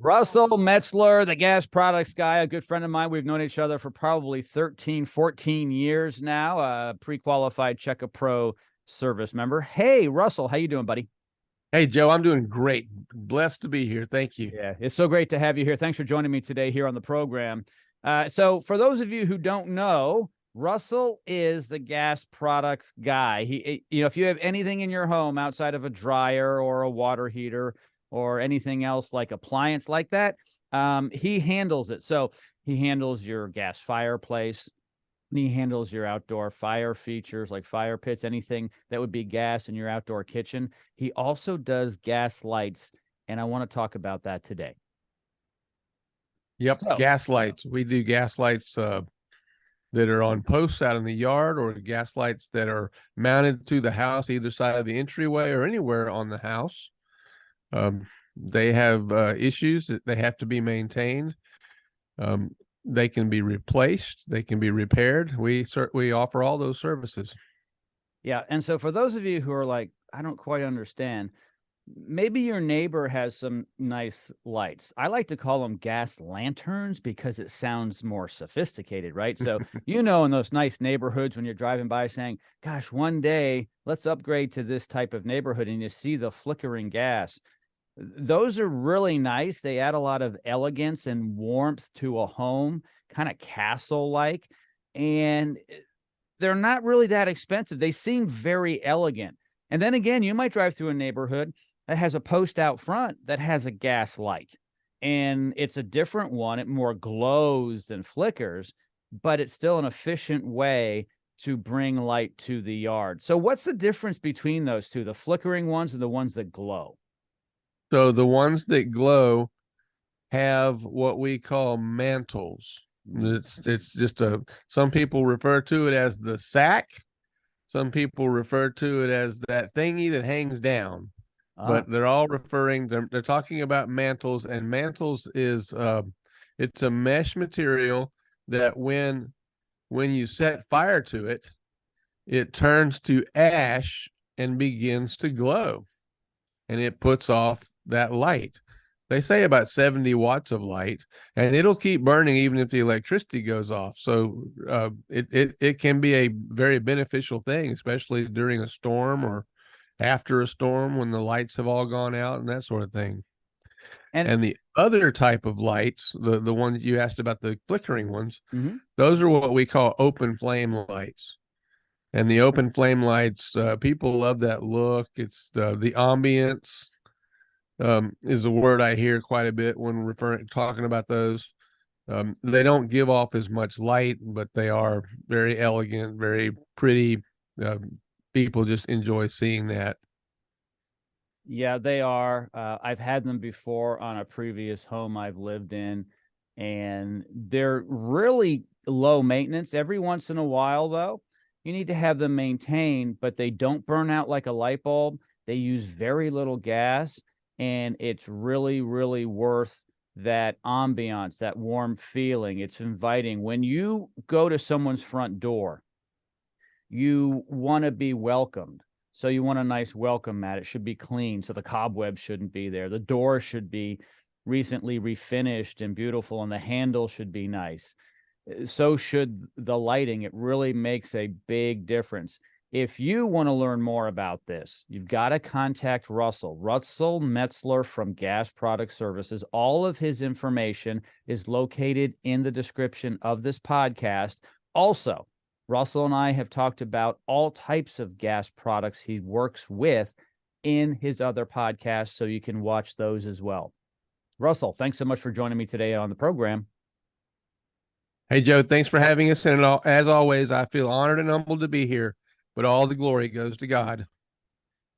Russell Metzler, the gas products guy, a good friend of mine. We've known each other for probably 13, 14 years now. Pre-qualified Checka Pro service member. Hey, Russell, how you doing, buddy? Hey, Joe, I'm doing great. Blessed to be here. Thank you. Yeah, it's so great to have you here. Thanks for joining me today here on the program. So for those of you who don't know, Russell is the gas products guy. If you have anything in your home outside of a dryer or a water heater or anything else like appliance like that, he handles it. So he handles your gas fireplace. He handles your outdoor fire features like fire pits, anything that would be gas in your outdoor kitchen. He also does gas lights, and I want to talk about that today. Yep, So, gas lights. We do gas lights that are on posts out in the yard, or gas lights that are mounted to the house, either side of the entryway or anywhere on the house. They have issues that they have to be maintained. They can be replaced. They can be repaired. We offer all those services. yeah. And so for those of you who are like, I don't quite understand, maybe your neighbor has some nice lights. I like to call them gas lanterns because it sounds more sophisticated, right? So, in those nice neighborhoods when you're driving by saying, gosh, one day let's upgrade to this type of neighborhood, and you see the flickering gas. Those are really nice. They add a lot of elegance and warmth to a home, kind of castle-like. And they're not really that expensive. They seem very elegant. And then again, you might drive through a neighborhood that has a post out front that has a gas light. And it's a different one. It more glows than flickers, but it's still an efficient way to bring light to the yard. So what's the difference between those two, the flickering ones and the ones that glow? So the ones that glow have what we call mantles. It's just some people refer to it as the sack. Some people refer to it as that thingy that hangs down. But they're all they're talking about mantles, and mantles is it's a mesh material that when you set fire to it, it turns to ash and begins to glow, and it puts off that light. They say about 70 watts of light, and it'll keep burning even if the electricity goes off. So it can be a very beneficial thing, especially during a storm or after a storm when the lights have all gone out and that sort of thing. And And the other type of lights, the ones you asked about, the flickering ones, mm-hmm. those are what we call open flame lights. And the open flame lights, people love that look. It's the ambience is a word I hear quite a bit when talking about those. They don't give off as much light, but they are very elegant, very pretty. People just enjoy seeing that. Yeah, they are. I've had them before on a previous home I've lived in, and they're really low maintenance. Every once in a while, though, you need to have them maintained, but they don't burn out like a light bulb. They use very little gas, and it's really, really worth that ambiance, that warm feeling. It's inviting. When you go to someone's front door, you want to be welcomed. So you want a nice welcome mat. It should be clean, so the cobwebs shouldn't be there. The door should be recently refinished and beautiful, and the handle should be nice. So should the lighting. It really makes a big difference. If you want to learn more about this, you've got to contact Russell Metzler from Gas Product Services. All of his information is located in the description of this podcast. Also, Russell and I have talked about all types of gas products he works with in his other podcasts, so you can watch those as well. Russell, thanks so much for joining me today on the program. Hey, Joe, thanks for having us. And as always, I feel honored and humbled to be here, but all the glory goes to God.